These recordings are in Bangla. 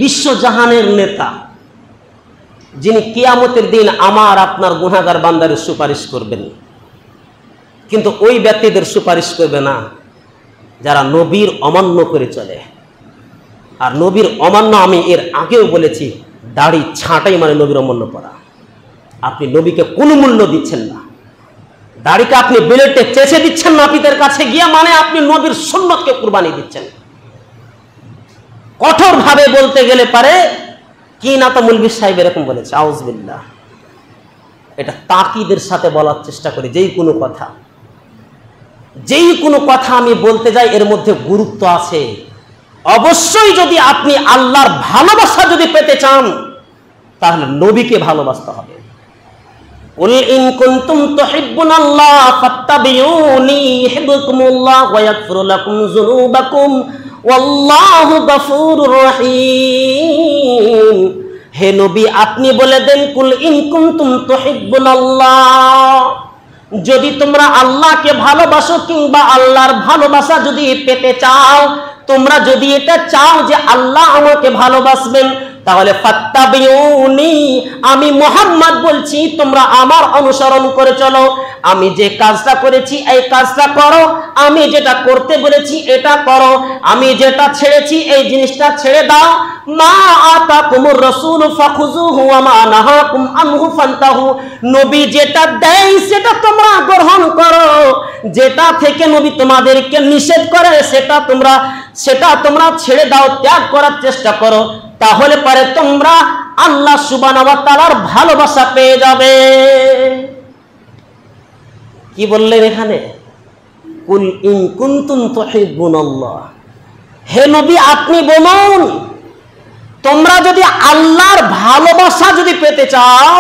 বিশ্বজাহানের নেতা, যিনি কিয়ামতের দিন আমার আপনার গুনাহগার বান্দারের সুপারিশ করবেন, কিন্তু ওই ব্যক্তিদের সুপারিশ করবে না যারা নবীর অমান্য করে চলে। আর নবীর অমান্য আমি এর আগেও বলেছি, দাড়ি ছাঁটাই মানে নবীর অমান্য করা। আপনি নবীকে কোনো মূল্য দিচ্ছেন না, দাড়িকে আপনি বেলেটে চেঁচে দিচ্ছেন নাপিতের কাছে গিয়া, মানে আপনি নবীর সুন্নতকে কুরবানি দিচ্ছেন। কঠোরভাবে বলতে গেলে পারে কি না, তো মুলবি সাহেব এরকম বলেছে, আউযুবিল্লাহ। এটা তাকিদের সাথে বলার চেষ্টা করি, যেই কোনো কথা আমি বলতে যাই এর মধ্যে গুরুত্ব আছে। অবশ্যই যদি আপনি আল্লাহর ভালোবাসা যদি পেতে চান তাহলে নবীকে ভালোবাসতে হবে। কুল ইন কুনতুম তুহিব্বুনাল্লাহ ফাত্তাবিউনি ইউহিব্বুকুমুল্লাহ ওয়া ইয়াগফির লাকুম যুনুবাকুম ওয়াল্লাহু গফুরুর রহিম। হে নবী, আপনি বলে দেন, কুল ইন কুনতুম তুহিব্বুনাল্লাহ, যদি তোমরা আল্লাহকে ভালোবাসো কিংবা আল্লাহর ভালোবাসা যদি পেতে চাও, তোমরা যদি এটা চাও যে আল্লাহ আমাকে ভালোবাসবেন, তাহলে ফাত্তাবিউনি, আমি মুহাম্মদ বলছি, তোমরা আমার অনুসরণ করে চলো। আমি যে কাজটা করেছি এই কাজটা করো, আমি যেটা করতে বলেছি এটা করো, আমি যেটা ছেড়েছি এই জিনিসটা ছেড়ে দাও। মা আতাকুমুর রাসূলু ফাখুযুহু ওয়া মা নাহাকুম আনহু ফান্তাহু, নবী যেটা দেয় সেটা তোমরা গ্রহণ করো, যেটা থেকে নবী তোমাদেরকে নিষেধ করে সেটা তোমরা ছেড়ে দাও, ত্যাগ করার চেষ্টা করো, তাহলে পরে তোমরা আল্লাহ সুবহানাহু ওয়া তাআলার ভালোবাসা পেয়ে যাবে। কি বললেন এখানে? কুল ইন কুনতুম তুহিব্বুনাল্লাহ, হে নবী আপনি বলুন, তোমরা যদি আল্লাহর ভালোবাসা যদি পেতে চাও,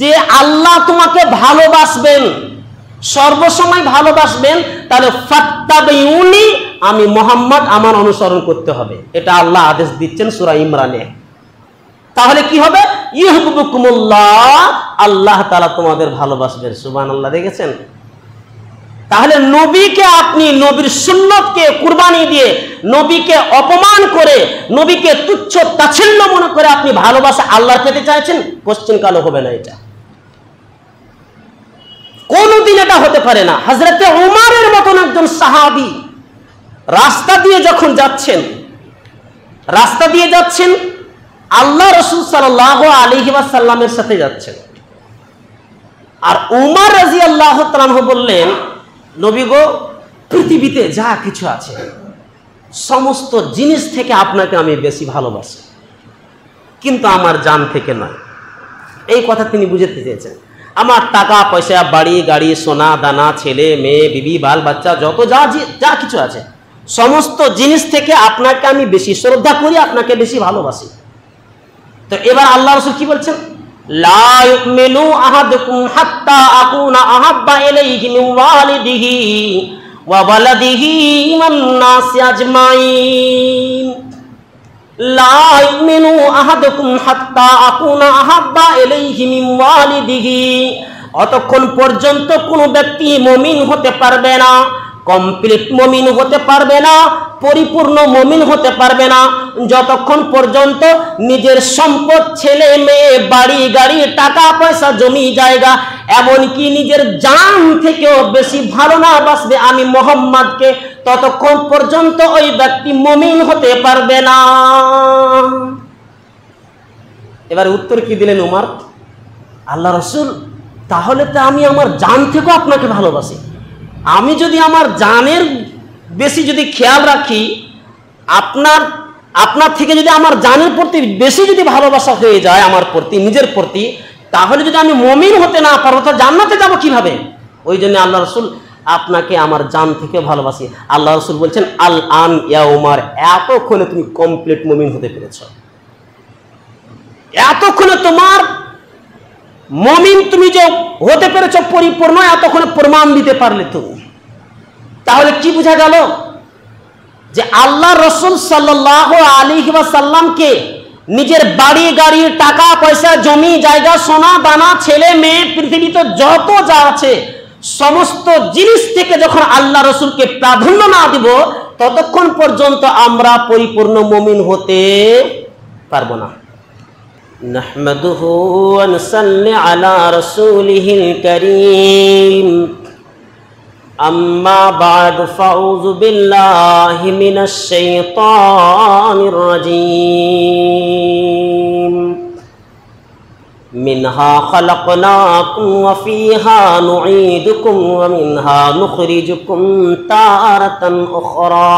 যে আল্লাহ তোমাকে ভালোবাসবেন, সর্বসময় ভালোবাসবেন, তাহলে ফাত্তাবিউনি, আমি মুহাম্মদ আমার অনুসরণ করতে হবে। এটা আল্লাহ আদেশ দিচ্ছেন সূরা ইমরানে। তাহলে কি হবে? ইউহিব্বুকুমুল্লাহ, আল্লাহ তাআলা তোমাদের ভালোবাসবেন। সুবহানাল্লাহ, দেখেছেন? তাহলে নবীকে আপনি নবীর সুন্নতকে কুরবানি দিয়ে, নবীকে অপমান করে, নবীকে তুচ্ছ তাচ্ছিল্য মনে করে আপনি ভালোবাসা আল্লাহ পেতে চাইছেন, কোশ্চেন কালো হবে না। এটা কোনদিন এটা হতে পারে না। হযরতে উমরের মতন একজন সাহাবী রাস্তা দিয়ে যখন যাচ্ছেন, আল্লাহ রাসূল সাল্লাল্লাহু আলাইহি ওয়াসাল্লামের সাথে যাচ্ছেন, আর উমর রাদিয়াল্লাহু তাআলা আনহু বললেন, নবী গো, পৃথিবীতে যা কিছু আছে সমস্ত জিনিস থেকে আপনাকে আমি বেশি ভালোবাসি, কিন্তু আমার জান থেকে নয়। এই কথা তিনি বুঝাতে চেয়েছেন। আমার টাকা পয়সা, বাড়ি গাড়ি, সোনা দানা, ছেলে মেয়ে, বিবি বাল বাচ্চা, যত যা কিছু আছে সমস্ত জিনিস থেকে আপনাকে আমি বেশি শ্রদ্ধা করি, আপনাকে বেশি ভালোবাসি। তো এবার আল্লাহ রাসূল কি বলছেন? লা ইউমিনু আহাদুকুম হাত্তা আকুনা আহাব্বা ইলাইহি মিন ওয়ালিদিহি ওয়া ওয়ালাদিহি ওয়ান নাসি আজমাইন। লা ইউমিনু আহাদুকুম হাত্তা আকুনা আহাব্বা ইলাইহি মিন ওয়ালিদিহি, অতক্ষণ পর্যন্ত কোনো ব্যক্তি মুমিন হতে পারবে না, কমপ্লিট মুমিন হতে পারবে না, পরিপূর্ণ মুমিন হতে পারবে না, যতক্ষণ পর্যন্ত নিজের সম্পদ, ছেলে মেয়ে, বাড়ি গাড়ি, টাকা পয়সা, জমি জায়গা, এমনকি নিজের জান থেকেও বেশি ভালো না বাসবে আমি মুহাম্মদকে, ততক্ষণ পর্যন্ত ওই ব্যক্তি মুমিন হতে পারবে না। এবার উত্তর কি দিলেন উমর? আল্লাহ রাসূল, তাহলে তো আমি আমার জান থেকেও আপনাকে ভালোবাসি। আমি যদি আমার জানের বেশি যদি খেয়াল রাখি, আপনার থেকে যদি আমার জানের প্রতি বেশি যদি ভালোবাসা হয়ে যায় আমার প্রতি, নিজের প্রতি, তাহলে যদি আমি মুমিন হতে না পারবো তো জান্নাতে যাব কিভাবে? ওই জন্য আল্লাহ রাসূল, আপনাকে আমার জান থেকে ভালোবাসি। আল্লাহ রাসূল বলছেন, আল আন ইয়া উমর, এতক্ষণে তুমি কমপ্লিট মুমিন হতে পেরেছ, এতক্ষণে তোমার মুমিন তুমি যে হতে পেরেছ পরিপূর্ণ, এতক্ষণে প্রমাণ দিতে পারলে তুমি। তাহলে কি বোঝা গেল? যে আল্লাহ রাসূল সাল্লাল্লাহু আলাইহি ওয়াসাল্লামকে নিজের বাড়ি গাড়ি, টাকা পয়সা, জমি জায়গা, সোনা দানা, ছেলে মেয়ে, পৃথিবীতে যত যা আছে সমস্ত জিনিস থেকে যখন আল্লাহ রাসূলকে প্রাধান্য না দিব, ততক্ষণ পর্যন্ত আমরা পরিপূর্ণ মুমিন হতে পারবো না। নাহমাদুহু ওয়া নুসাল্লি আলা রাসূলিহিল কারীম। আম্মা বা'দ ফাউযু বিল্লাহি মিনাশ শাইতানির রাজীম। মিনহা খালাকনাকুম ওয়া ফীহা নুঈদুকুম ওয়া মিনহা নুখরিজুকুম তারাতান উখরা।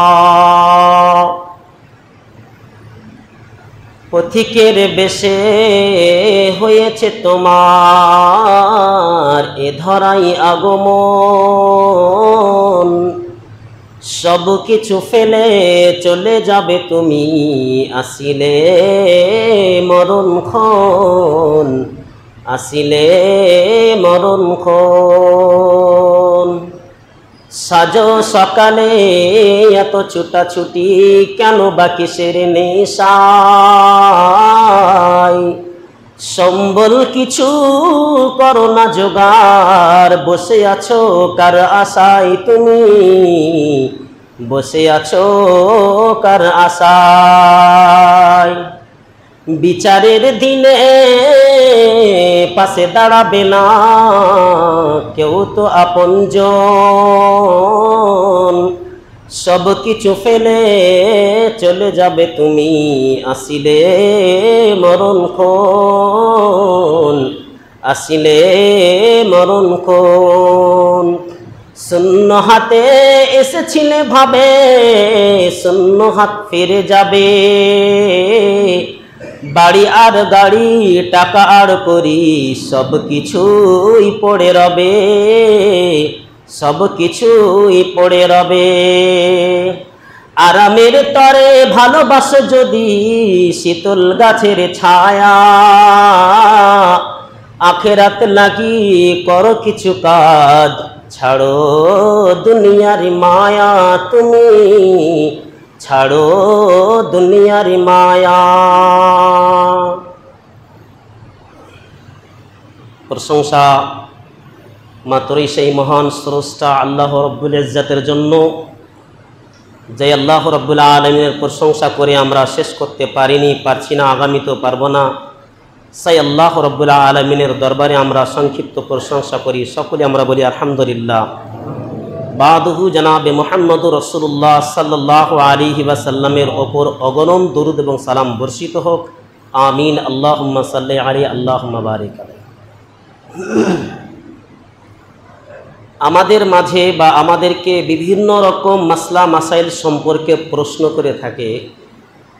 পথিকের বেশে হয়েছে তোমার এ ধরাই আগমন, সব কিছু ফেলে চলে যাবে তুমি আসিলে মরণক্ষণ, আসিলে মরণক্ষণ। সাজো সকালে এত ছুটাছুটি কেন বা কিসের নেশায়, সম্বল কিছু করো না জোগাড়, বসে আছো কার আশায় তুমি, বসে আছো কার আশায়। বিচারের দিনে পাশে দাঁড়াবে না কেউ তো আপনজন, সব কিছু ফেলে চলে যাবে তুমি আসিলে মরণক্ষণ, আসিলে মরণক্ষণ। শূন্য হাতে এসেছিলে ভাবে শূন্য হাত ফিরে যাবে, বাড়ি আর গাড়ি টাকা আর করি সব কিছুই পড়ে রবে, সব কিছুই পড়ে রবে। আরামের তরে ভালোবাসো যদি শীতল গাছের ছায়া, আখেরাত লাগি করো কিছু কাজ, ছাড়ো দুনিয়ার মায়া তুমি, ছাড়ো দুনিয়ার মায়া। প্রশংসা মাত্রই সেই মহান স্রষ্টা আল্লাহ রব্বুল ইজ্জতের জন্য, যে আল্লাহ রব্বুল আলামিনের প্রশংসা করে আমরা শেষ করতে পারিনি, পারছি না, আগামীতেও পারবো না। সেই আল্লাহ রব্বুল আলামিনের দরবারে আমরা সংক্ষিপ্ত প্রশংসা করি, সকলে আমরা বলি আলহামদুলিল্লাহ। বাদহু জনাবে মুহাম্মদুর রাসূলুল্লাহ সাল্লাল্লাহু আলাইহি ওয়াসাল্লামের ওপর অগণন দরুদ এবং সালাম বর্ষিত হোক, আমিন। আল্লাহুম্মা সাল্লি আলাইহি আল্লাহুম্মা বারিক আলাইহি। আমাদের মাঝে বা আমাদেরকে বিভিন্ন রকম মাসলা মাসাইল সম্পর্কে প্রশ্ন করে থাকে,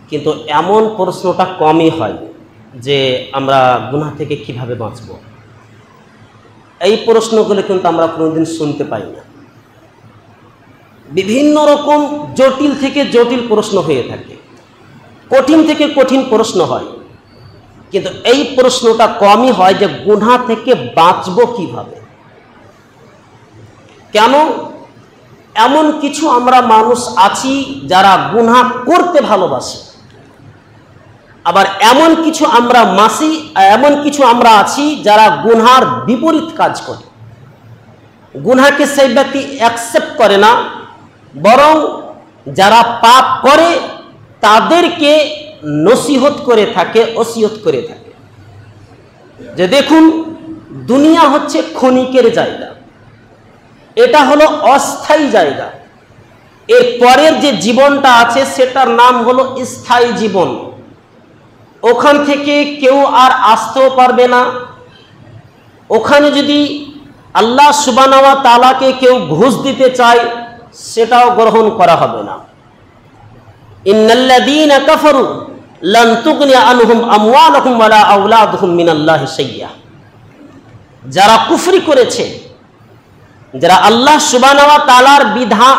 কিন্তু এমন প্রশ্নটা কমই হয় যে আমরা গুনাহ থেকে কিভাবে বাঁচব। এই প্রশ্নগুলো কিন্তু আমরা কোনোদিন শুনতে পাই না। বিভিন্ন রকম জটিল থেকে জটিল প্রশ্ন হয়ে থাকে, কঠিন থেকে কঠিন প্রশ্ন হয়, কিন্তু এই প্রশ্নটা কমই হয় যে গুনাহ থেকে বাঁচব কিভাবে। কেন? এমন কিছু আমরা মানুষ আছি যারা গুনাহ করতে ভালোবাসে, আবার এমন কিছু আমরা আছি যারা গুনাহর বিপরীত কাজ করে। গুনাহকে সেই ব্যক্তি অ্যাকসেপ্ট করে না, বরং যারা পাপ করে তাদেরকে নসিহত করে থাকে, ওসিয়ত করে থাকে যে দেখুন, দুনিয়া হচ্ছে ক্ষণিকের জায়গা, এটা হলো অস্থায়ী জায়গা, এর পরের যে জীবনটা আছে সেটার নাম হলো স্থায়ী জীবন। ওখান থেকে কেউ আর আসতেও পারবে না। ওখানে যদি আল্লাহ সুবহানাহু ওয়া তাআলাকে কেউ ঘুষ দিতে চায় সেটাও গ্রহণ করা হবে না। ইন্নাল্লাযীনা কাফারু লান তুগনি আনহুম আমওয়ালুহুম ওয়ালা আওলাদুহুম মিনাল্লাহি শাইয়্যা। যারা কুফরি করেছে, যারা আল্লাহ সুবহানাহু ওয়া তাআলার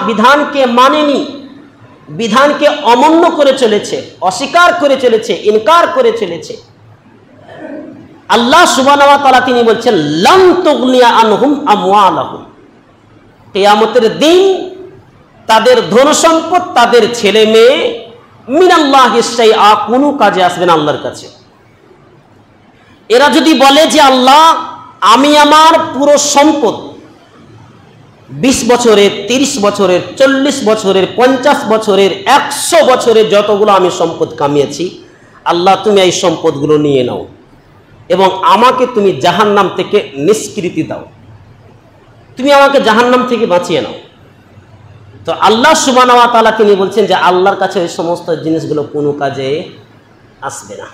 বিধানকে মানেনি, বিধানকে অমান্য করে চলেছে, অস্বীকার করে চলেছে, ইনকার করে চলেছে, আল্লাহ সুবহানাহু ওয়া তাআলা তিনি বলছেন লান তুগনি আনহুম আমওয়ালুহুম। কিয়ামতের দিন তাদের ধন সম্পদ, তাদের ছেলে মেয়ে মিনাল্লাহি শাইআ কোনো কাজে আসবে না আল্লাহর কাছে। এরা যদি বলে যে আল্লাহ, আমি আমার পুরো সম্পদ 20 বছরের, 30 বছরের, 40 বছরের, 50 বছরের, 100 বছরের যতগুলো আমি সম্পদ কামিয়েছি, আল্লাহ তুমি এই সম্পদগুলো নিয়ে নাও এবং আমাকে তুমি জাহান্নাম থেকে নিষ্কৃতি দাও, তুমি আমাকে জাহান্নাম থেকে বাঁচিয়ে নাও। তো আল্লাহ সুবহানাহু ওয়া তাআলা তিনি বলছেন যে আল্লাহর কাছে এই সমস্ত জিনিসগুলো কোনো কাজে আসবে না।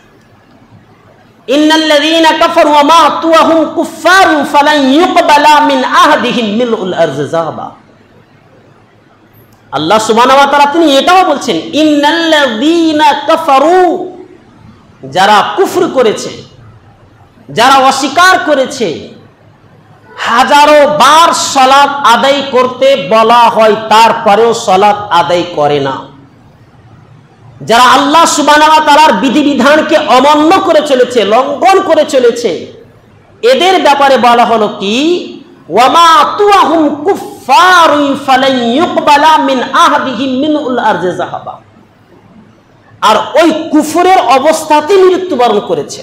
ইন্নাল্লাযীনা কাফারু ওয়া মাতু ওয়া হুম কুফফারু ফালান ইউকবালা মিন আহাদিহিম মিলউল আরজি যাহাবা। আল্লাহ সুবহানাহু ওয়া তাআলা তিনি এটাও বলছেন ইন্নাল্লাযীনা কাফারু, যারা কুফর করেছে, যারা অস্বীকার করেছে, হাজারো বার সালাত আদায় করতে বলা হয় তারপরেও সালাত আদায় করে না, যারা আল্লাহ সুবহানাহু ওয়া তাআলার বিধিবিধানকে অমান্য করে চলেছে, লঙ্ঘন করে চলেছে, এদের ব্যাপারে বলা হলো কি ওয়ামা তুহুম কুফফারু ফালান ইউকবালা মিন আহাদিহিম মিনউল আরজি যাহাবা। আর ওই কুফরের অবস্থাতেই মৃত্যুবরণ করেছে,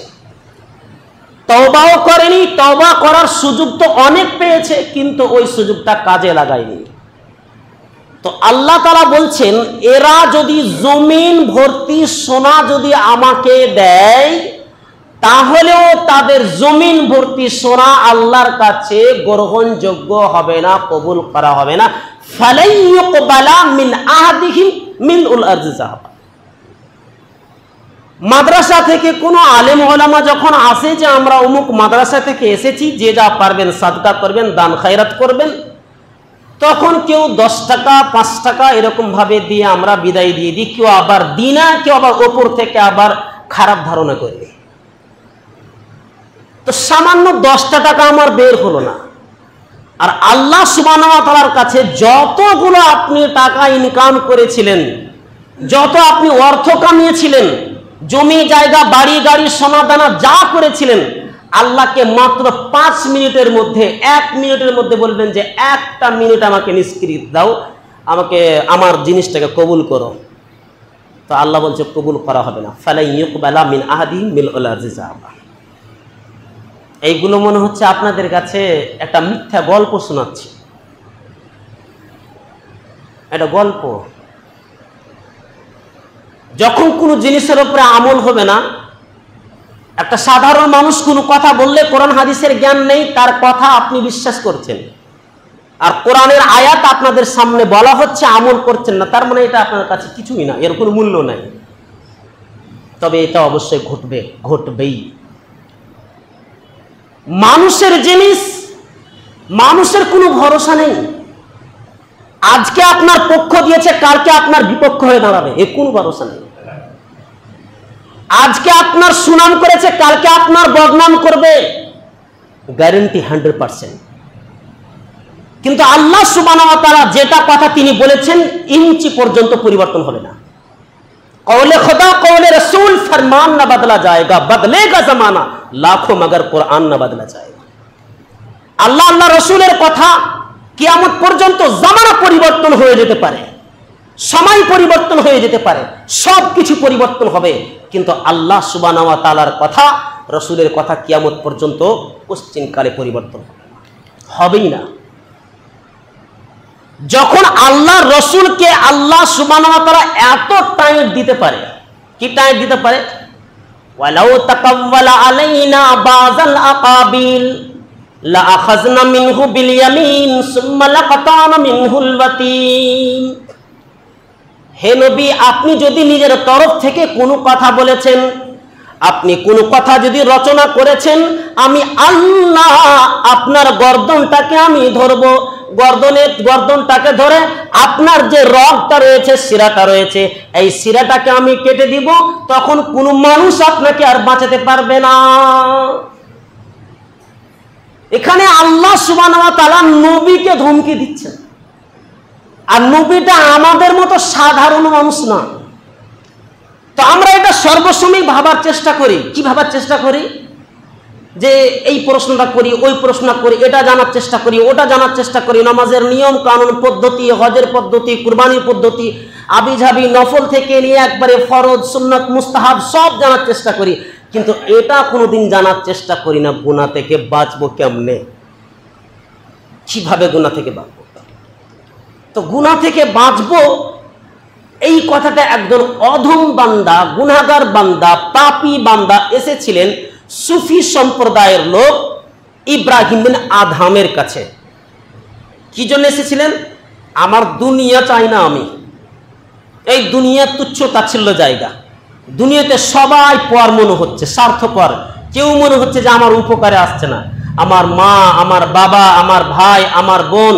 তওবাও করেনি, তওবা করার সুযোগ তো অনেক পেয়েছে কিন্তু ওই সুযোগটা কাজে লাগায়নি। তো আল্লাহ তাআলা বলছেন এরা যদি জমিন ভর্তি সোনা যদি আমাকে দেয় তাহলেও তাদের জমিন ভর্তি সোনা আল্লাহর কাছে গ্রহণযোগ্য হবে না, কবুল করা হবে না। ফালাই ইউকবালা মিন আহাদিহিম মিনউল আরজি যাহাবা। মাদ্রাসা থেকে কোনো আলেম ওলামা যখন আসে যে আমরা অমুক মাদ্রাসা থেকে এসেছি, যে যা পারবেন সাদকা করবেন, দান খায়রাত করবেন, তখন কেউ 10 টাকা 5 টাকা এরকম ভাবে দিয়ে আমরা বিদায় দিয়ে দিই। কেউ আবার দিনা, কেউ আবার ওপর থেকে আবার খারাপ ধারণা করে। তো সামান্য 10টা টাকা আমার বের হলো না, আর আল্লাহ সুবহানাহু ওয়া তাআলার কাছে যতগুলো আপনি টাকা ইনকাম করেছিলেন, যত আপনি অর্থ কামিয়েছিলেন, জমি জায়গা বাড়ি গাড়ি সোনা দানা যা করেছিলেন, আল্লাহকে মাত্র 5 মিনিটের মধ্যে 1 মিনিটের মধ্যে বলবেন যে 1টা মিনিট আমাকে নিষ্কৃতি দাও, আমাকে আমার জিনিসটাকে কবুল করো। তো আল্লাহ বলছে কবুল করা হবে না। ফালাই ইউকবালা মিন আহাদিহিম মিনউল আরজি যাহাবা। এইগুলো মনে হচ্ছে আপনাদের কাছে একটা মিথ্যা গল্প শোনাচ্ছি, এটা গল্প। যখন কোনো জিনিসের উপরে আমল হবে না, একটা সাধারণ মানুষ কোনো কথা বললে কোরআন হাদিসের জ্ঞান নেই, তার কথা আপনি বিশ্বাস করছেন, আর কোরআনের আয়াত আপনাদের সামনে বলা হচ্ছে আমল করছেন না, তার মানে এটা আপনার কাছে কিছুই না, এর কোনো মূল্য নাই। তবে এটা অবশ্যই ঘটবেই। মানুষের জিনিস, মানুষের কোনো ভরসা নেই। আজকে আপনার পক্ষ দিয়েছে, কালকে আপনার বিপক্ষ হয়ে দাঁড়াবে, এর কোনো ভরসা নেই। আজকে আপনার সুনাম করেছে, কালকে আপনার বদনাম করবে, গ্যারান্টি 100%। কিন্তু আল্লাহ সুবহানাহু ওয়া তাআলা যেটা কথা তিনি বলেছেন ইঞ্চি পর্যন্ত পরিবর্তন হবে না। কওলে খোদা কওলে রসুল ফরমান না বদলা যায়গা, বদলেগা জমানা লাখোं মगर কুরআন না বদলা যায়গা। আল্লাহ আল্লাহ রসুলের কথা কিয়ামত পর্যন্ত জামানা পরিবর্তন হয়ে যেতে পারে, সময় পরিবর্তন হয়ে যেতে পারে, সব কিছু পরিবর্তন হবে, কিন্তু আল্লাহ সুবহানাহু ওয়া তাআলার কথা, রসুলের কথা কিয়ামত পর্যন্ত কোশ্চিনকালে পরিবর্তন হবেই না। যখন আল্লাহ রসুলকে আল্লাহ সুবহানাহু ওয়া তাআলা এত টাইম দিতে পারে, কি টাইম দিতে পারে, ওয়ালাউ তাকাওয়ালা আলাইনা বাযাল আকাবিল লা আখাযনা মিনহু বিল ইয়ামিন সুম্মা লাকাতানা মিনহুল ওয়াতিন। হে নবী, আপনি যদি নিজের তরফ থেকে কোনো কথা বলেছেন, আপনি কোনো কথা যদি রচনা করেছেন, আমি আল্লাহ আপনার গর্দনটাকে আমি ধরব, গর্দনটাকে ধরে আপনার যে রগটা রয়েছে, শিরাটা রয়েছে, এই শিরাটাকে আমি কেটে দিব, তখন কোনো মানুষ আপনাকে আর বাঁচাতে পারবে না। এখানে আল্লাহ সুবহানাহু ওয়া তাআলা নবীকে ধমকি দিচ্ছেন, আর নবীটা আমাদের মতো সাধারণ মানুষ না। তো আমরা এটা সর্বসময় ভাবার চেষ্টা করি। কি ভাবার চেষ্টা করি? যে এই প্রশ্নটা করি, ওই প্রশ্ন করি, এটা জানার চেষ্টা করি, ওটা জানার চেষ্টা করি, নামাজের নিয়ম কানুন পদ্ধতি, হজের পদ্ধতি, কুরবানির পদ্ধতি, আবিঝাবি নফল থেকে নিয়ে একবারে ফরজ সুন্নাত মুস্তাহাব সব জানার চেষ্টা করি, কিন্তু এটা কোনোদিন জানার চেষ্টা করি না গুনাহ থেকে বাঁচবো কেমনে, কিভাবে গুনাহ থেকে বাঁচবো। তো গুনাহ থেকে বাঁচবো এই কথাটা একজন অধম বান্দা, গুনাহগার বান্দা, পাপী বান্দা এসেছিলেন সুফি সম্প্রদায়ের লোক ইব্রাহিম বিন আদহামের কাছে। কি জন্য এসেছিলেন? আমার দুনিয়া চাই না, আমি এই দুনিয়া তুচ্ছ তাচ্ছিল্য জায়গা, দুনিয়াতে সবাই পর মনে হচ্ছে, স্বার্থপর, কেউ মনে হচ্ছে যে আমার উপকারে আসছে না। আমার মা, আমার বাবা, আমার ভাই, আমার বোন,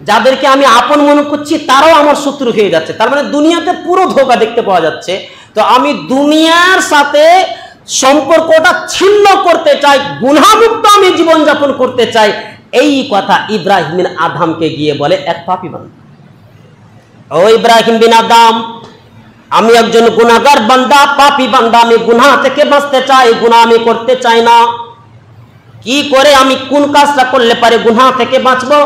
যাদেরকে আমি আপন মনে করছি তারাও আমার শত্রু হয়ে যাচ্ছে। তার মানে দুনিয়াতে পুরো ধোঁকা দেখতে পাওয়া যাচ্ছে। তো আমি দুনিয়ার সাথে সম্পর্কটা ছিন্ন করতে চাই, গুনাহমুক্ত আমি জীবনযাপন করতে চাই। এই কথা ইব্রাহিম বিন আদহামকে গিয়ে বলে এক পাপী বান্দা, ও ইব্রাহিম বিন আদহাম, আমি একজন গুনাহগার বান্দা, পাপী বান্দা, আমি গুনাহ থেকে বাঁচতে চাই, গুনাহ আমি করতে চাই না। কি করে, আমি কোন কাজটা করলে পারে গুনাহ থেকে বাঁচবো?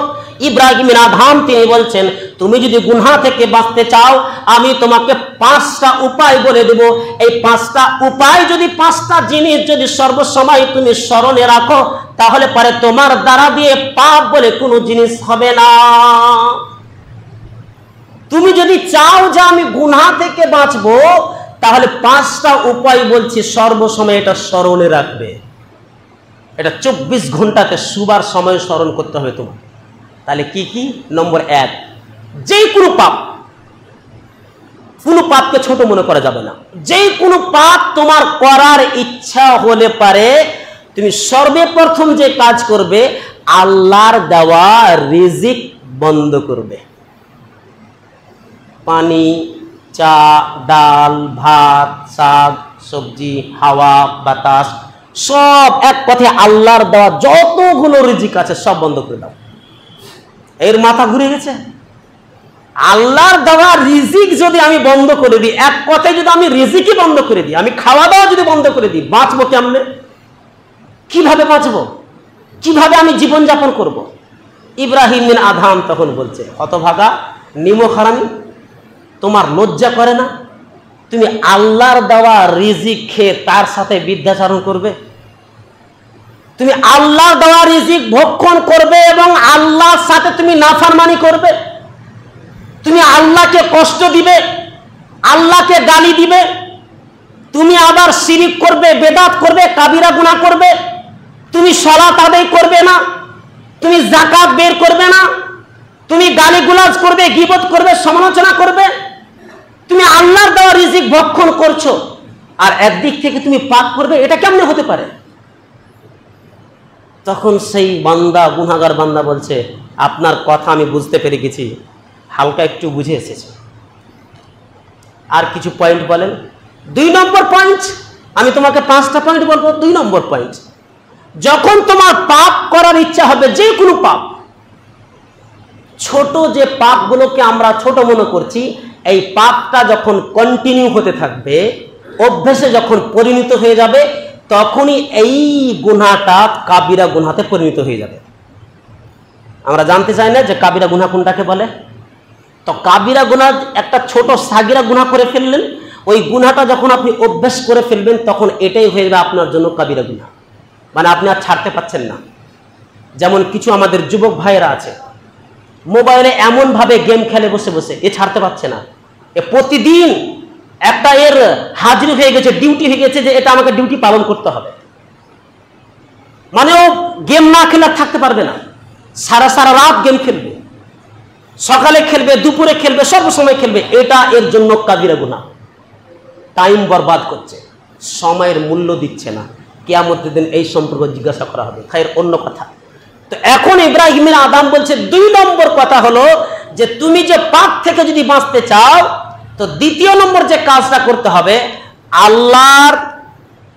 ইব্রাহিম বিন আদহাম তিনি বলছেন, তুমি যদি গুনাহ থেকে বাঁচতে চাও, আমি তোমাকে 5টা উপায় বলে দেব। এই 5টা উপায় যদি, 5টা জিনিস যদি সর্বসময় তুমি স্মরণে রাখো, তাহলে পারে তোমার দ্বারা দিয়ে পাপ বলে কোনো জিনিস হবে না। তুমি যদি চাও যে আমি গুনাহ থেকে বাঁচবো, তাহলে 5টা উপায় বলছি, সর্বসময় এটা স্মরণে রাখবে। এটা 24 ঘন্টাতে শুবার সময় স্মরণ করতে হবে তোমার। তাহলে কি কি? নম্বর 1, যে কোনো পাপ, কোনো পাপকে ছোট মনে করা যাবে না। যে কোনো পাপ তোমার করার ইচ্ছা হলে পারে, তুমি সর্বপ্রথম যে কাজ করবে, আল্লাহর দেওয়া রিজিক বন্ধ করবে। পানি, চা, ডাল, ভাত, শাক, সবজি, হাওয়া, বাতাস, সব এক কথায় আল্লাহর দেওয়া যতগুলো রিজিক আছে সব বন্ধ করে দাও। এর মাথা ঘুরে গেছে? আল্লাহর দেওয়া রিজিক যদি আমি বন্ধ করে দিই, এক কথায় যদি আমি রিজিকই বন্ধ করে দিই, আমি খাওয়া দাওয়া যদি বন্ধ করে দিই, বাঁচবো কেমনে? কিভাবে বাঁচবো? কিভাবে আমি জীবনযাপন করব? ইব্রাহিম বিন আদহাম তখন বলছে, হতভাগা, নিমক হারামি, তোমার লজ্জা করে না? তুমি আল্লাহর দেওয়া রিজিক খেয়ে তার সাথে বিদ্যাচারণ করবে? তুমি আল্লাহর দেওয়া রিজিক ভক্ষণ করবে এবং আল্লাহর সাথে তুমি নাফরমানি করবে? তুমি আল্লাহকে কষ্ট দিবে, আল্লাহকে গালি দিবে, তুমি আবার শিরিক করবে, বেদাত করবে, কাবিরা গুনাহ করবে, তুমি সালাত আদায় করবে না, তুমি যাকাত বের করবে না, তুমি গালিগুলাজ করবে, গীবত করবে, সমালোচনা করবে। তুমি আল্লাহর দেওয়া রিজিক ভক্ষণ করছো আর একদিক থেকে তুমি পাপ করবে, এটা কেমনে হতে পারে? তখন সেই বান্দা, গুনাহগার বান্দা বলছে, আপনার কথা আমি বুঝতে পেরে গেছি, হালকা একটু বুঝে এসেছে। আর কিছু পয়েন্ট বলেন। 2 নম্বর পয়েন্ট, আমি তোমাকে 5টা পয়েন্ট বলবো। 2 নম্বর পয়েন্ট, যখন তোমার পাপ করার ইচ্ছা হবে, যে কোনো পাপ, ছোট যে পাপগুলোকে আমরা ছোট মনে করছি, এই পাপটা যখন কন্টিনিউ হতে থাকবে, অভ্যাসে যখন পরিণত হয়ে যাবে, তখনই এই গুনাহটা কাবিরা গুনাহতে পরিণত হয়ে যাবে। আমরা জানতে চাই না যে কাবিরা গুনাহ কোনটাকে বলে? তো কাবিরা গুনাহ একটা ছোট সাগিরা গুনাহ করে ফেললেন, ওই গুনাহটা যখন আপনি অভ্যাস করে ফেলবেন, তখন এটাই হয়ে যাবে আপনার জন্য কাবিরা গুনাহ, মানে আপনি আর ছাড়তে পারছেন না। যেমন কিছু আমাদের যুবক ভাইয়েরা আছে, মোবাইলে এমনভাবে গেম খেলে বসে বসে, এ ছাড়তে পারছে না। এ প্রতিদিন একটা এর হাজির হয়ে গেছে, ডিউটি হয়ে গেছে যে এটা আমাকে ডিউটি পালন করতে হবে। মানে ও গেম না খেলে থাকতে পারবে না, সারা রাত গেম খেলবে, সকালে খেলবে, দুপুরে খেলবে, সর্বসময় খেলবে। এটা এর জন্য কাবিরা গুনাহ। টাইম বরবাদ করছে, সময়ের মূল্য দিচ্ছে না। কিয়ামতের দিন এই সম্পর্ক জিজ্ঞাসা করা হবে। খায়ের অন্য কথা। তো এখন ইব্রাহিম বিন আদহাম বলছে, 2 নম্বর কথা হলো যে তুমি যে পাপ থেকে যদি বাঁচতে চাও, তো 2য় নম্বর যে কাজটা করতে হবে, আল্লাহর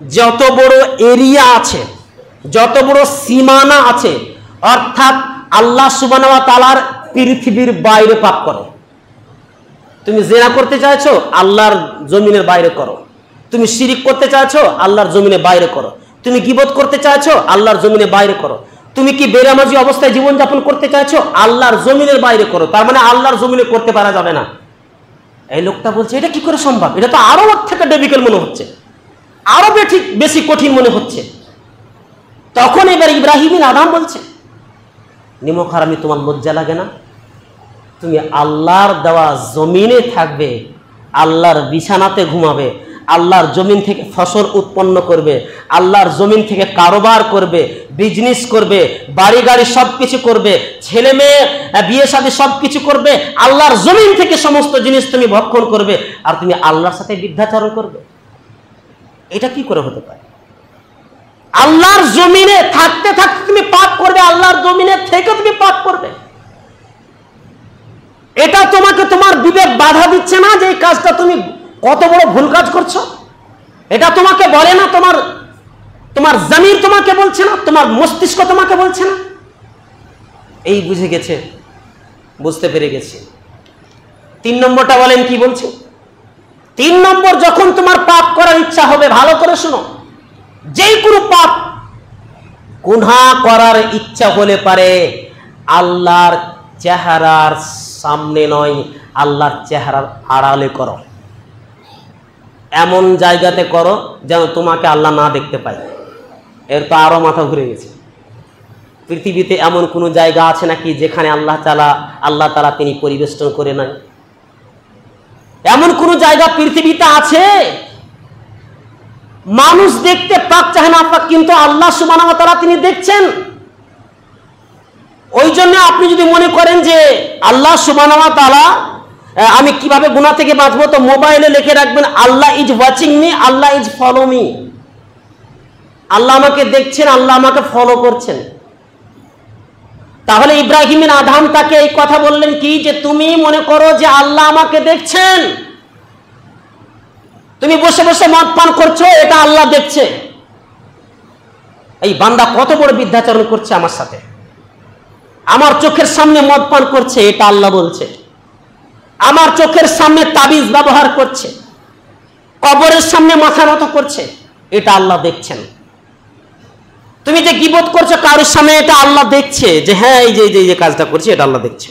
যত বড় এরিয়া আছে, যত বড় সীমানা আছে, অর্থাৎ আল্লাহ সুবহানাহু ওয়া তাআলার পৃথিবীর বাইরে পাপ করো। তুমি জিনা করতে চাইছো, আল্লাহর জমিনের বাইরে করো। তুমি শিরিক করতে চাইছো, আল্লাহর জমিনের বাইরে করো। তুমি গীবত করতে চাইছো, আল্লাহর জমিনের বাইরে করো। তুমি কি বেনামাজি অবস্থায় জীবনযাপন করতে চাইছো, আল্লাহর জমিনের বাইরে করো। তার মানে আল্লাহর জমিনে করতে পারা যাবে না। এই লোকটা বলছে, এটা কি করে সম্ভব? এটা তো আরো ওর থেকে ডিফিকাল্ট মনে হচ্ছে, আরো বেশি কঠিন মনে হচ্ছে। তখন এবার ইব্রাহিম বিন আদহাম বলছে, নিমক হারামি, তোমার লজ্জা লাগে না? তুমি আল্লাহর দেওয়া জমিনে থাকবে, আল্লাহর বিছানাতে ঘুমাবে, আল্লাহর জমিন থেকে ফসল উৎপন্ন করবে, আল্লাহর জমিন থেকে কারোবার করবে, বিজনেস করবে, বাড়ি গাড়ি সব কিছু করবে, ছেলে মেয়ে বিয়ে শাদী সব কিছু করবে, আল্লাহর জমিন থেকে সমস্ত জিনিস তুমি ভক্ষণ করবে, আর তুমি আল্লাহর সাথে বিদ্যাচরণ করবে? এটা কি করে হতে পারে? আল্লাহর জমিনে থাকতে থাকতে তুমি পাপ করবে, আল্লাহর জমিনে থেকে তুমি পাপ করবে। এটা তোমাকে তোমার বিবেক বাধা দিচ্ছে না যে এই কাজটা তুমি কত বড় ভুল কাজ করছো? এটা তোমাকে বলে না? তোমার জমির তোমাকে বলছে না? তোমার মস্তিষ্ক তোমাকে বলছে না? এই বুঝে গেছে, বুঝতে পেরে গেছে। 3 নম্বরটা বলেন কি বলছে? 3 নম্বর, যখন তোমার পাপ করার ইচ্ছা হবে, ভালো করে শোনো, যেই কোনো পাপ গুনাহ করার ইচ্ছা হলে পারে আল্লাহর চেহারার সামনে নয়, আল্লাহর চেহারার আড়ালে করো। এমন জায়গাতে করো যেন তোমাকে আল্লাহ না দেখতে পায়। এর তো আরো মাথা ঘুরে গেছে। পৃথিবীতে এমন কোনো জায়গা আছে নাকি যেখানে আল্লাহ তাআলা তিনি পরিবেষ্টন করে নাই? এমন কোন জায়গা পৃথিবীতে আছে? মানুষ দেখতে পাক চাহে না পাক, কিন্তু আল্লাহ সুবহানাহু ওয়া তাআলা তিনি দেখছেন। ওই জন্য আপনি যদি মনে করেন যে আল্লাহ সুবহানাহু ওয়া তাআলা আমি কিভাবে গুনাহ থেকে বাঁচবো, তো মোবাইলে লিখে রাখবেন Allah is watching me, Allah is follow me. Allah আমাকে দেখছেন, আল্লাহ আমাকে ফলো করছেন। তাহলে ইব্রাহিমের আদম তাকে এই কথা বললেন কি, যে তুমি মনে করো যে আল্লাহ আমাকে দেখছেন, তুমি বসে বসে মদ পান করছো, এটা আল্লাহ দেখছে। এই বান্দা কত বড় বিদ্যাচরণ করছে আমার সাথে, আমার চোখের সামনে মদ পান করছে, এটা আল্লাহ বলছে। আমার চোখের সামনে তাবিজ ব্যবহার করছে, কবরের সামনে মাথা নত করছে, এটা আল্লাহ দেখছেন। তুমি যে গীবত করছো কারোর সামনে, এটা আল্লাহ দেখছে, যে হ্যাঁ এই যে কাজটা করছে এটা আল্লাহ দেখছে।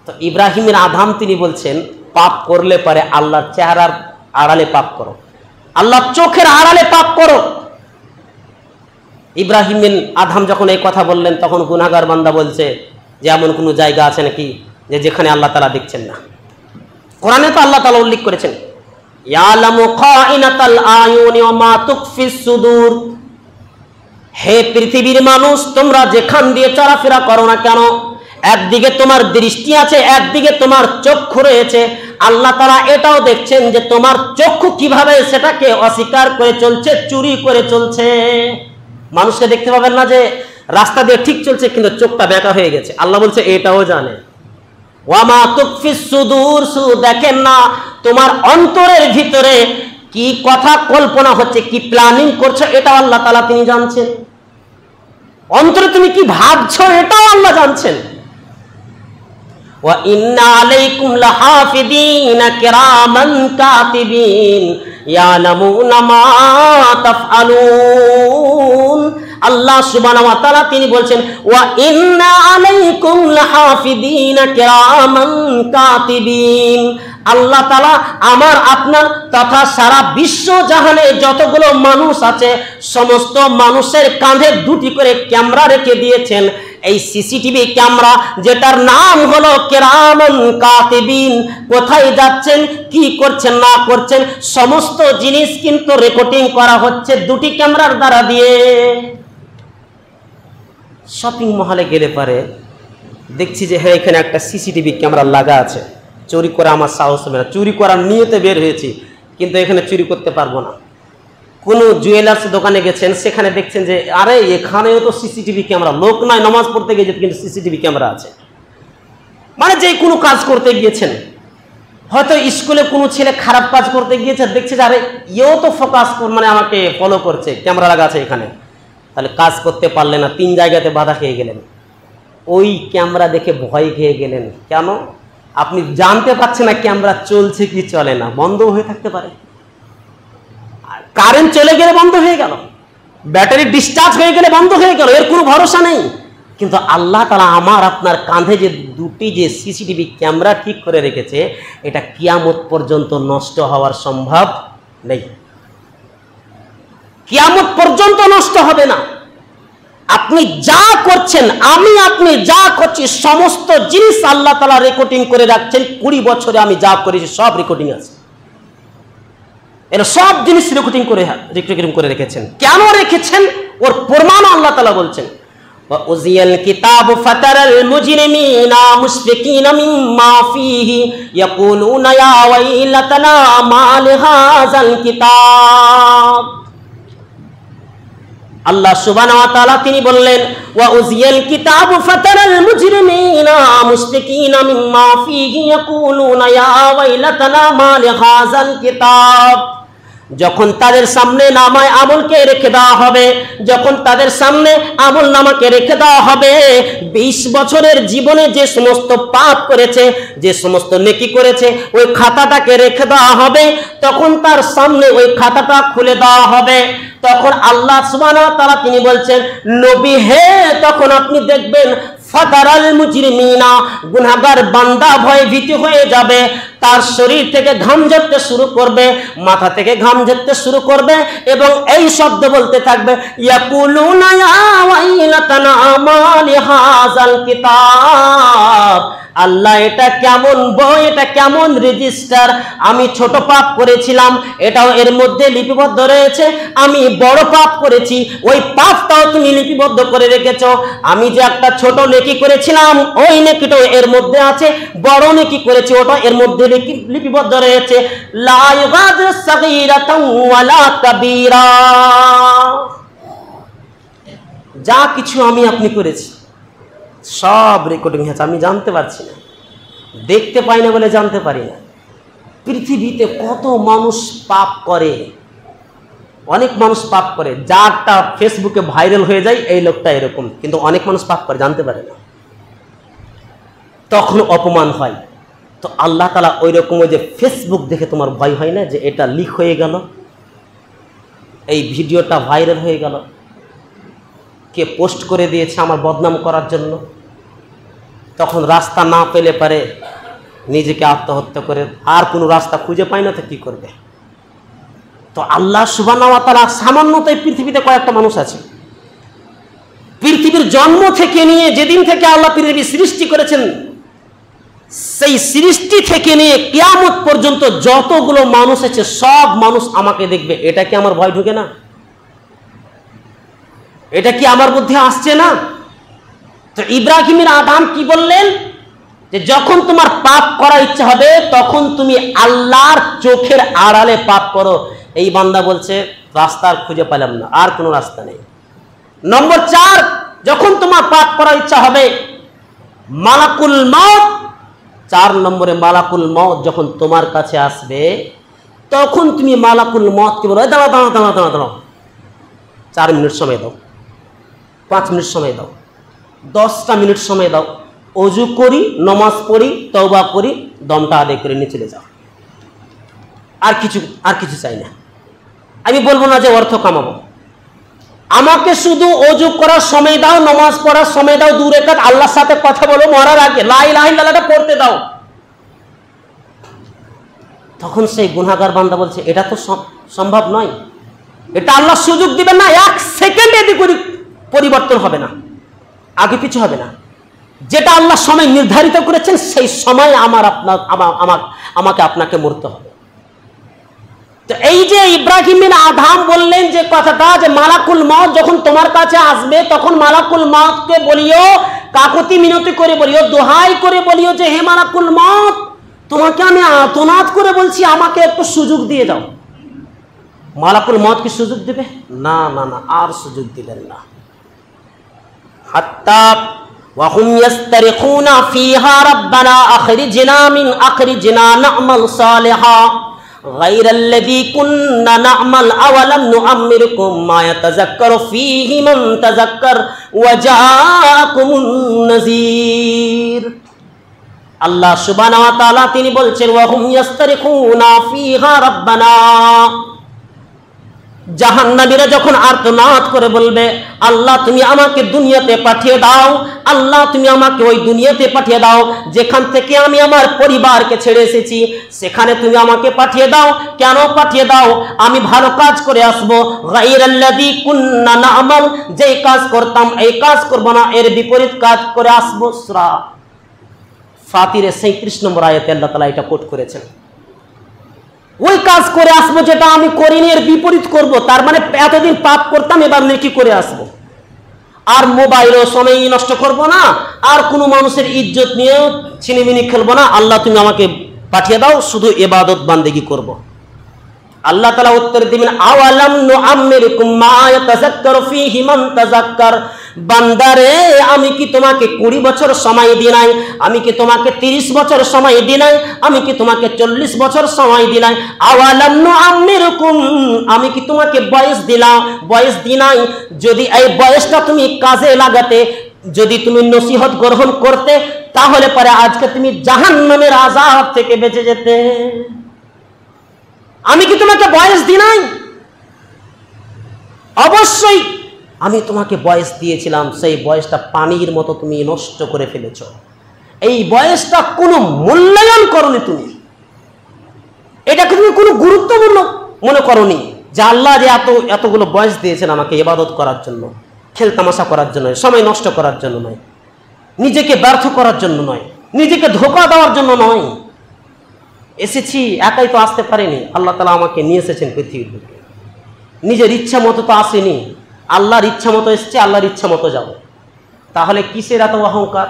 তো ইব্রাহিমের আদম তিনি বলছেন পাপ করলে পারে আল্লাহর চেহারার আড়ালে পাপ করো, আল্লাহর চোখের আড়ালে পাপ করো। ইব্রাহিমের আদম যখন এই কথা বললেন, তখন গুনাহগার বান্দা বলছে যে এমন কোনো জায়গা আছে নাকি যে যেখানে আল্লাহ তাআলা দেখছেন না? কোরআনে তো আল্লাহ তাআলা উল্লেখ করেছেন, ইয়ালামু খাইনাতাল আয়ুনি ওয়া মা তুখফিস সুদূর। হে পৃথিবীর মানুষ, তোমরা যেখান দিয়ে চলাফেরা করো না কেন, একদিকে তোমার দৃষ্টি আছে, একদিকে তোমার চক্ষু রয়েছে। আল্লাহ তাআলা এটাও দেখছেন যে তোমার চক্ষু কিভাবে সেটাকে অস্বীকার করে চলছে, চুরি করে চলছে। মানুষকে দেখতে পাবেন না যে রাস্তা দিয়ে ঠিক চলছে কিন্তু চোখটা বেঁকা হয়ে গেছে, আল্লাহ বলছে এটাও জানে। ওয়া মা তুখফিস সুদূর, শুধু দেখেন না তোমার অন্তরের ভিতরে কি কথা কল্পনা হচ্ছে, কি প্ল্যানিং করছো, এটাও আল্লাহ তাআলা তিনি জানছেন। অন্তরে তুমি কি ভাবছো, এটাও আল্লাহ জানছেন। ওয়া ইন্না আলাইকুম লাহাফিদিনা কিরামান কাতিবিন ইয়ালামুনা মা তাফআলুন। আল্লাহ সুবহানাহু ওয়া তাআলা তিনি বলছেন ওয়া ইন্না আলাইকুম লাহাফিদিনা কিরামান কাতিবিন। আল্লাহ তাআলা আমার আপনার তথা সারা বিশ্ব জাহানে যতগুলো মানুষ আছে সমস্ত মানুষের কাঁধে 2টি করে ক্যামেরা রেখে দিয়েছেন। এই সিসিটিভি ক্যামেরা, যেটার নাম হলো কিরামান কাতিবিন। কোথায় যাচ্ছেন, কি করছেন না করছেন, সমস্ত জিনিস কিন্তু রেকর্ডিং করা হচ্ছে 2টি ক্যামেরার দ্বারা দিয়ে। শপিং মহলে গেলে পারে দেখছি যে হ্যাঁ এখানে একটা সিসিটিভি ক্যামেরা লাগা আছে, চুরি করা আমার সাহস হবে না, চুরি করার নিয়তে বের হয়েছি কিন্তু এখানে চুরি করতে পারবো না। কোনো জুয়েলার্স দোকানে গেছেন, সেখানে দেখছেন যে আরে এখানেও তো সিসিটিভি ক্যামেরা, লোক নয় নামাজ পড়তে গিয়েছে কিন্তু সিসিটিভি ক্যামেরা আছে। মানে যে কোনো কাজ করতে গিয়েছেন, হয়তো স্কুলে কোনো ছেলে খারাপ কাজ করতে গিয়েছে, দেখছে যে আরে এও তো ফোকাস মানে আমাকে ফলো করছে, ক্যামেরা লাগা আছে এখানে, তাহলে কাজ করতে পারলে না, 3 জায়গাতে বাধা খেয়ে গেলেন। ওই ক্যামেরা দেখে ভয় খেয়ে গেলেন। কেন? আপনি জানতে পারছেন না ক্যামেরা চলছে কি চলে না, বন্ধ হয়ে থাকতে পারে, কারেন্ট চলে গেলে বন্ধ হয়ে গেল, ব্যাটারি ডিসচার্জ হয়ে গেলে বন্ধ হয়ে গেল, এর কোনো ভরসা নেই। কিন্তু আল্লাহ তাআলা আমার আপনার কাঁধে যে 2টি যে সিসিটিভি ক্যামেরা ঠিক করে রেখেছে, এটা কিয়ামত পর্যন্ত নষ্ট হওয়ার সম্ভব নেই, কিয়ামত পর্যন্ত নষ্ট হবে না। আপনি যা করছেন, আপনি যা করছি, সমস্ত জিনিস আল্লাহ তাআলা রেকর্ডিং করে রাখছেন। 20 বছরে আমি যা করেছি সব রেকর্ডিং আছে। এরা সব জিনিস রেকর্ডিং করে রেখেছেন। কেন রেখেছেন? ওর প্রমাণ আল্লাহ তাআলা বলছেন, ওয়াউযিয়াল কিতাব ফাতারাল মুজরিমিনা মুশফিকিনা মিম্মা ফীহি ইয়াকুলুনা ইয়া ওয়াইলাতানা মা লিহাযাল কিতাব। আল্লাহ সুবহানাহু ওয়া তাআলা তিনি বললেন, ওয়াউযিয়াল কিতাব ফাতারাল মুজরিমিনা মুশফিকিনা মিম্মা ফীহি ইয়াকুলুনা ইয়া ওয়াইলাতানা মা লিহাযাল কিতাব। যখন তাদের সামনে নামায় আমলকে রেখে দেওয়া হবে, যখন তাদের সামনে আমল নামাকে রেখে দেওয়া হবে, 20 বছরের জীবনে যে সমস্ত পাপ করেছে, যে সমস্ত নেকি করেছে, ওই খাতাটাকে রেখে দেওয়া হবে। তখন তার সামনে ওই খাতাটা খুলে দেওয়া হবে। তখন আল্লাহ সুবহানাহু ওয়া তাআলা তিনি বলছেন, নবী হে, তখন আপনি দেখবেন ফাতারাল মুজরিমিনা, গুনাহগার বান্দা ভয়ে ভীতি হয়ে যাবে। তার শরীর থেকে ঘাম ঝরতে শুরু করবে, মাথা থেকে ঘাম ঝরতে শুরু করবে এবং এই শব্দ বলতে থাকবে, ইয়াকুলুনা ইয়া ওয়াইলাতানা মা লিহাযাল কিতাব। আল্লাহ, এটা কেমন বই, এটা কেমন রেজিস্টার। আমি ছোট পাপ করেছিলাম, এটাও এর মধ্যে লিপিবদ্ধ রয়েছে। আমি বড় পাপ করেছি, ওই পাপটাও তুমি লিপিবদ্ধ করে রেখেছো। আমি যে একটা ছোট নেকি করেছিলাম, ওই নেকিটাও এর মধ্যে আছে। বড় নেকি করেছি, ওটা এর মধ্যে লিপিবদ্ধ রয়েছে। লা ইউগাদিরু সাগীরাতান ওয়ালা কাবীরা। যা কিছু আপনি করেছি সব রেকর্ডিং হয়েছে। আমি জানতে পারছি না, দেখতে পাই না বলে জানতে পারি না। পৃথিবীতে কত মানুষ পাপ করে, অনেক মানুষ পাপ করে। যারটা ফেসবুকে ভাইরাল হয়ে যায়, এই লোকটা এরকম, কিন্তু অনেক মানুষ পাপ করে, জানতে পারে না, তখন অপমান হয়। তো আল্লাহ তাআলা ওই রকম, যে ফেসবুক দেখে তোমার ভয় হয় না যে এটা লিক হয়ে গেল, এই ভিডিওটা ভাইরাল হয়ে গেল, কে পোস্ট করে দিয়েছে আমার বদনাম করার জন্য? তখন রাস্তা না পেলে পারে নিজেকে আত্মহত্যা করে, আর কোনো রাস্তা খুঁজে পায় না, তো কি করবে? তো আল্লাহ সুবহানাহু ওয়া তাআলা সামান্যত এই পৃথিবীতে কয়েকটা মানুষ আছে। পৃথিবীর জন্ম থেকে নিয়ে যেদিন থেকে আল্লাহ পৃথিবী সৃষ্টি করেছেন, সেই সৃষ্টি থেকে নিয়ে কিয়ামত পর্যন্ত যতগুলো মানুষ আছে, সব মানুষ আমাকে দেখবে। এটা কি আমার ভয় ঢুকে না? এটা কি আমার মধ্যে আসছে না? তো ইব্রাহিমের আদম কি বললেন, যে যখন তোমার পাপ করার ইচ্ছা হবে, তখন তুমি আল্লাহর চোখের আড়ালে পাপ করো। এই বান্দা বলছে, রাস্তা খুঁজে পেলাম না, আর কোনো রাস্তা নেই। নম্বর 4, যখন তোমার পাপ করার ইচ্ছা হবে, মালাকুল মউত, 4 নম্বরে মালাকুল মউত যখন তোমার কাছে আসবে, তখন তুমি মালাকুল মউতকে বলো, দাঁড়াও দাঁড়াও দাঁড়াও দাঁড়াও দাঁড়াও, 4 মিনিট সময় দাও, 5 মিনিট সময় দাও, 10টা মিনিট সময় দাও, অজু করি, নামাজ পড়ি, তওবা করি, দমটা আদায় করে নিয়ে চলে যাও। আর কিছু চাই না। আমি বলবো না যে অর্থ কামাবো, আমাকে শুধু অজু করার সময় দাও, নামাজ পড়ার সময় দাও, 2 রাকাত আল্লাহর সাথে কথা বলো, মরার আগে লা ইলাহা ইল্লাল্লাহটা পড়তে দাও। তখন সেই গুনাহগার বান্দা বলছে, এটা তো সম্ভব নয়, এটা আল্লাহ সুযোগ দিবেন না, 1 সেকেন্ড এদিক ওদিক পরিবর্তন হবে না, আগে পিছু হবে না। যেটা আল্লাহ সময় নির্ধারিত করেছেন, সেই সময় আমাকে আপনাকে মরতে হবে। তো এই যে ইব্রাহিম বিন আদম বললেন যে কথাটা, যে মালাকুল মউত যখন তোমার কাছে আসবে, তখন মালাকুল মউতকে বলিও, কাকুতি মিনতি করে বলিও, দোহাই করে বলিও যে হে মালাকুল মউত, তোমাকে আমি আর্তনাদ করে বলছি, আমাকে একটু সুযোগ দিয়ে দাও। মালাকুল মউত কি সুযোগ দেবে? না না না, আর সুযোগ দিবেন না। হাত্তা ওয়া হুম ইস্তারিখুনা ফিহা রাব্বানা আখরিজনা না'মাল সালিহা গায়রাল্লাযী কুন্না না'মাল আওয়ালাম নুআম্মিরকুম মা ইয়াতাযাক্কারু ফীহি মান তাযাক্কার ওয়া জাআকুমুন নাযীর। আল্লাহ সুবহানাহু ওয়া তাআলা তিনি বলছেন, ওয়া হুম ইস্তারিখুনা ফিহা রাব্বানা, জাহান্নামীরা যখন আর্তনাদ করে বলবে, আল্লাহ তুমি আমাকে দুনিয়াতে পাঠিয়ে দাও, আল্লাহ তুমি আমাকে ওই দুনিয়াতে পাঠিয়ে দাও যেখান থেকে আমি আমার পরিবারকে ছেড়ে এসেছি, সেখানে তুমি আমাকে পাঠিয়ে দাও। কেন পাঠিয়ে দাও? আমি ভালো কাজ করে আসবো। গায়রাল্লাযী কুন্না না'মাল, যেই কাজ করতাম এই কাজ করব না, এর বিপরীত কাজ করে আসবো। সূরা ফাতিরের 37 নম্বর আয়াতে আল্লাহ তাআলা এটা কোট করেছেন। ওই কাজ করে আসবো যেটা আমি করিনি, এর বিপরীত করব। তার মানে এতদিন পাপ করতাম, এবার নেকি করে আসবো। আর মোবাইলও সময় নষ্ট করব না, আর কোনো মানুষের ইজ্জত নিয়েও ছিনিমিনি খেলবো না। আল্লাহ তুমি আমাকে পাঠিয়ে দাও, শুধু ইবাদত বান্দেগি করব। আল্লাহ তাআলা উত্তর দিবেন, আওয়ালাম নুআম্মিরকুম মা ইয়াতাযাক্কারু ফীহি মান তাযাক্কার। বান্দারে, আমি কি তোমাকে 20 বছর সময় দিই নাই? আমি কি তোমাকে 30 বছর সময় দিই নাই? আমি কি তোমাকে 40 বছর সময় দিই নাই? আওয়ালাম নুআম্মিরকুম, আমি কি তোমাকে বয়স দিলাম? বয়স দিই নাই। যদি এই বয়সটা তুমি কাজে লাগাতে, যদি তুমি নসিহত গ্রহণ করতে, তাহলে পরে আজকে তুমি জাহান্নামের আযাব থেকে বেঁচে যেতে। আমি কি তোমাকে বয়স দিই নাই? অবশ্যই আমি তোমাকে বয়স দিয়েছিলাম, সেই বয়সটা পানির মতো তুমি নষ্ট করে ফেলেছ। এই বয়সটা কোনো মূল্যায়ন করনি তুমি, এটাকে তুমি কোনো গুরুত্বপূর্ণ মনে করনি যে আল্লাহ যে এতগুলো বয়স দিয়েছেন আমাকে ইবাদত করার জন্য, খেলতামাশা করার জন্য, সময় নষ্ট করার জন্য নয়, নিজেকে ব্যর্থ করার জন্য নয়, নিজেকে ধোঁকা দেওয়ার জন্য নয়। এসেছি একাই তো আসতে পারিনি, আল্লাহ তাআলা আমাকে নিয়ে এসেছেন পৃথিবীর বুকে। নিজের ইচ্ছা মতো তো আসেনি, আল্লাহর ইচ্ছা মতো এসছে, আল্লাহর ইচ্ছা মতো যাব। তাহলে কিসের এত অহংকার,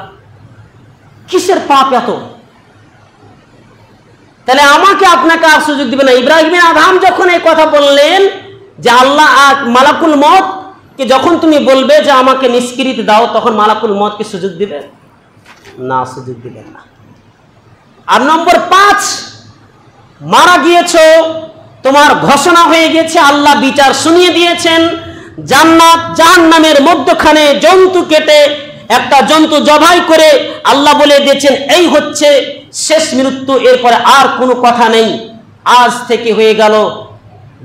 কিসের পাপ এত? তাহলে আমাকে আপনাকে আর সুযোগ দিবে না। ইব্রাহিম আদম যখন এই কথা বললেন যে আল্লাহ মালাকুল মউত কে যখন তুমি বলবে যে আমাকে নিষ্কৃতি দাও, তখন মালাকুল মউত কি সুযোগ দিবে? না, সুযোগ দিবে না। আর নম্বর 5, মারা গিয়েছো, তোমার ঘোষণা হয়ে গেছে, আল্লাহ বিচার শুনিয়ে দিয়েছেন। জান্নাত জাহান্নামের মধ্যখানে জন্তু কেটে, একটা জন্তু জবাই করে আল্লাহ বলে দিয়েছেন এই হচ্ছে শেষ মৃত্যু, এরপরে আর কোনো কথা নেই। আজ থেকে হয়ে গেল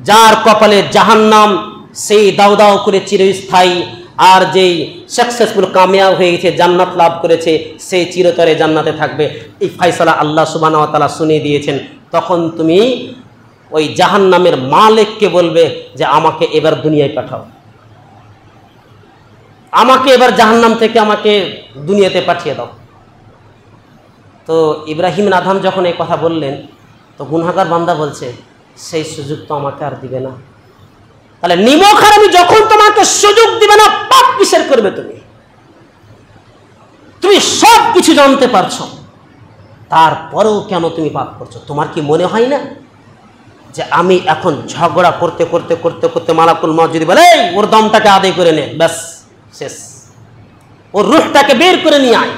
যার কপালে জাহান্নাম, সেই দাও দাও করে চিরস্থায়ী। আর যেই সাকসেসফুল কামিয়াব হয়ে গেছে, জান্নাত লাভ করেছে, সেই চিরতরে জান্নাতে থাকবে। এই ফয়সালা আল্লাহ সুবহানাহু ওয়া তাআলা শুনিয়ে দিয়েছেন। তখন তুমি ওই জাহান্নামের মালিককে বলবে যে আমাকে এবার দুনিয়ায় পাঠাও, আমাকে এবার জাহান্নাম থেকে আমাকে দুনিয়াতে পাঠিয়ে দাও। তো ইব্রাহিম আদম যখন এই কথা বললেন, তো গুনাহগার বান্দা বলছে সেই সুযোগ তো আমাকে আর দিবে না। তাহলে নিমক হারামি যখন তোমাকে সুযোগ দিবে না, পাপ কিসের করবে? তুমি সব কিছু জানতে পারছো, তারপরেও কেন তুমি পাপ করছো? তোমার কি মনে হয় না যে আমি এখন ঝগড়া করতে করতে করতে করতে মালাকুল মউত যদি বলে ওর দমটাকে আদায় করে নে, ব্যাস শেষ, ওর রূহটাকে বের করে নিয়ে আয়।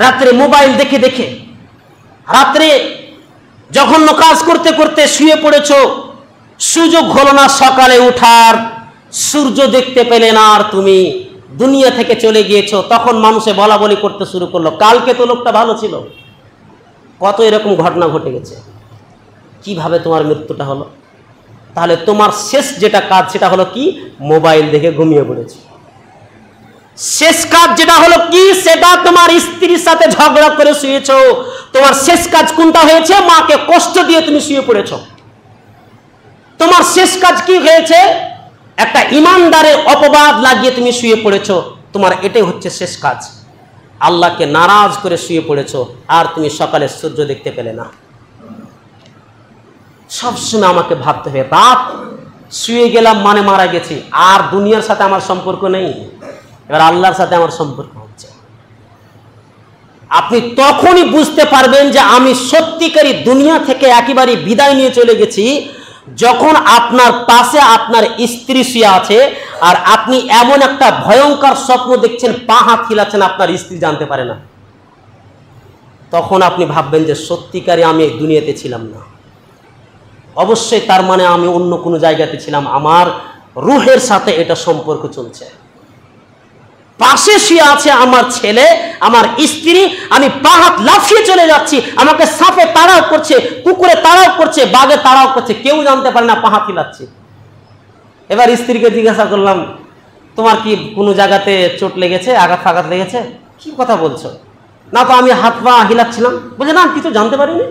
রাত্রে মোবাইল দেখে দেখে, রাত্রে জঘন্য কাজ করতে করতে শুয়ে পড়েছো, সুযোগ হলো না সকালে উঠার, সূর্য দেখতে পেলে না, আর তুমি দুনিয়া থেকে চলে গিয়েছো। তখন মানুষে বলা বলি করতে শুরু করলো, কালকে তো লোকটা ভালো ছিল। কত এরকম ঘটনা ঘটে গেছে। কিভাবে তোমার মৃত্যুটা হলো? তাহলে তোমার শেষ যেটা কাজ সেটা হলো কি? মোবাইল দেখে ঘুমিয়ে পড়েছে। শেষ কাজ যেটা হলো কি? সেটা তোমার স্ত্রীর সাথে ঝগড়া করে শুয়েছো। তোমার শেষ কাজ কোনটা হয়েছে? মাকে কষ্ট দিয়ে তুমি শুয়ে পড়েছো। তোমার শেষ কাজ কি হয়েছে? একটা ইমানদারের অপবাদ লাগিয়ে তুমি শুয়ে পড়েছো। তোমার এটাই হচ্ছে শেষ কাজ। আল্লাহকে নারাজ করে শুয়ে পড়েছো, আর তুমি সকালে সূর্য দেখতে পেলে না। সবসময় আমাকে ভাবতে হবে, রাত শুয়ে গেলাম মানে মারা গেছি, আর দুনিয়ার সাথে আমার সম্পর্ক নেই, এবার আল্লাহর সাথে আমার সম্পর্ক হচ্ছে। আপনি তখনই বুঝতে পারবেন যে আমি সত্যিকারই দুনিয়া থেকে একেবারে বিদায় নিয়ে চলে গেছি, যখন আপনার পাশে আপনার স্ত্রী শুয়ে আছে, আর আপনি এমন একটা ভয়ঙ্কর স্বপ্ন দেখছেন, পা হাত হিলাচ্ছেন, আপনার স্ত্রী জানতে পারে না। তখন আপনি ভাববেন যে সত্যিকারই আমি এই দুনিয়াতে ছিলাম না, অবশ্যই তার মানে আমি অন্য কোনো জায়গাতে ছিলাম, আমার রুহের সাথে এটা সম্পর্ক চলছে। পাশে শুয়ে আছে আমার ছেলে, আমার স্ত্রী, আমি পা হাত লাফিয়ে চলে যাচ্ছি, আমাকে সাপে তাড়াও করছে, কুকুরে তাড়াও করছে, বাঘে তাড়াও করছে, কেউ জানতে পারে না পা হাত হিলাচ্ছি। এবার স্ত্রীকে জিজ্ঞাসা করলাম, তোমার কি কোনো জায়গাতে চোট লেগেছে, আঘাত ফাঘাত লেগেছে? কি কথা বলছো? না তো আমি হাত পা হিলাচ্ছিলাম। বলছে না, কিছু জানতে পারিনি।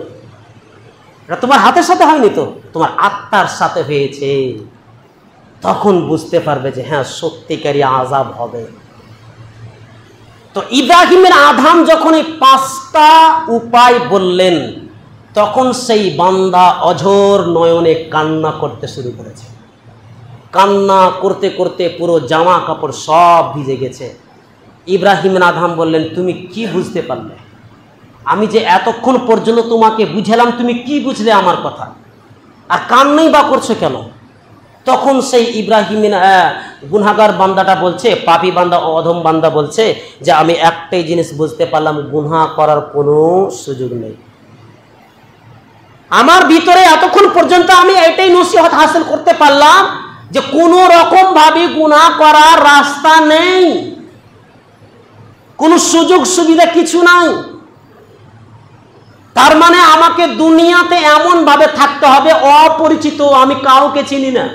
এটা তোমার হাতের সাথে হয়নি, তো তোমার আত্মার সাথে হয়েছে। তখন বুঝতে পারবে যে হ্যাঁ, সত্যিকারই আযাব হবে। তো ইব্রাহিমের আধাম যখন এই 5টা উপায় বললেন, তখন সেই বান্দা অঝোর নয়নে কান্না করতে শুরু করেছে। কান্না করতে করতে পুরো জামা কাপড় সব ভিজে গেছে। ইব্রাহিমের আধাম বললেন, তুমি কি বুঝতে পারলে? আমি যে এতক্ষণ পর্যন্ত তোমাকে বুঝালাম, তুমি কি বুঝলে আমার কথা? আর কান্নাই বা করছো কেন? তখন সেই ইব্রাহিমের গুনাহগার বান্দাটা বলছে, পাপী বান্দা, অধম বান্দা বলছে যে আমি একটাই জিনিস বুঝতে পারলাম, গুনাহ করার কোনো সুযোগ নেই আমার ভিতরে। এতক্ষণ পর্যন্ত আমি এটাই নসিহত হাসিল করতে পারলাম যে কোনো রকম ভাবে গুনাহ করার রাস্তা নেই, কোনো সুযোগ সুবিধা কিছু নাই। তার মানে আমাকে দুনিয়াতে এমন ভাবে থাকতে হবে অপরিচিত, আমি কাউকে চিনি না।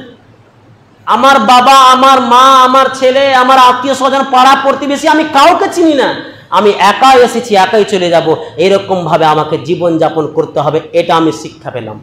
আমার বাবা, আমার মা, আমার ছেলে, আমার আত্মীয় স্বজন, পাড়া প্রতিবেশী, আমি কাউকে চিনি না। আমি একা এসেছি, একাই চলে যাব, এরকম ভাবে আমাকে জীবন যাপন করতে হবে। এটা আমি শিক্ষা পেলাম।